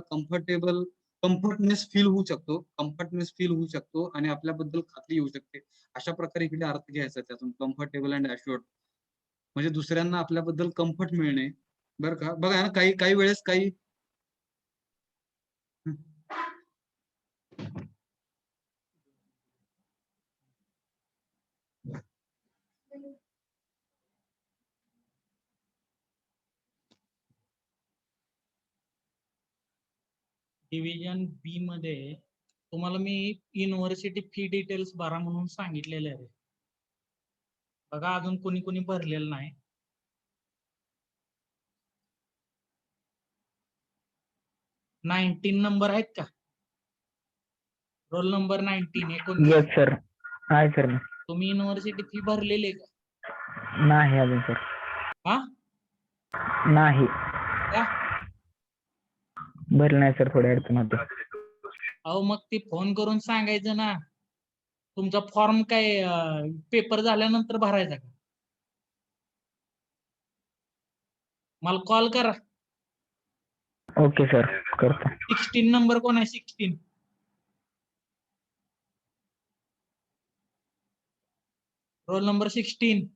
कम्फर्टनेस फील होऊ शकतो आणि आपल्याबद्दल खात्री येऊ शकते. अशा प्रकारे इकडे अर्थ घ्यायचा त्यातून, कम्फर्टेबल अँड ॲश्युअर्ड म्हणजे दुसऱ्यांना आपल्याबद्दल कम्फर्ट मिळणे. बरं का, बघा ना, काही वेळेस काही डिव्हिजन बी मध्ये तुम्हाला मी युनिव्हर्सिटी फी डिटेल्स भरा म्हणून सांगितलेले आहे. बघा, अजून कोणी कोणी भरलेलं नाही. नाईन्टीन नंबर आहेत का? Roll number 19. Yes sir. आहे सर. तुम्ही युनिव्हर्सिटी फी भरलेली आहे का? नाही अजून सर. हा, नाही का? भरलं नाही सर, थोड्या अडचण होते. अहो, मग ते फोन करून सांगायचं ना, तुमचा फॉर्म काय पेपर झाल्यानंतर भरायचा का? मला कॉल करा. ओके सर, करतो. 16 नंबर कोण आहे? 16 रोल नंबर 16.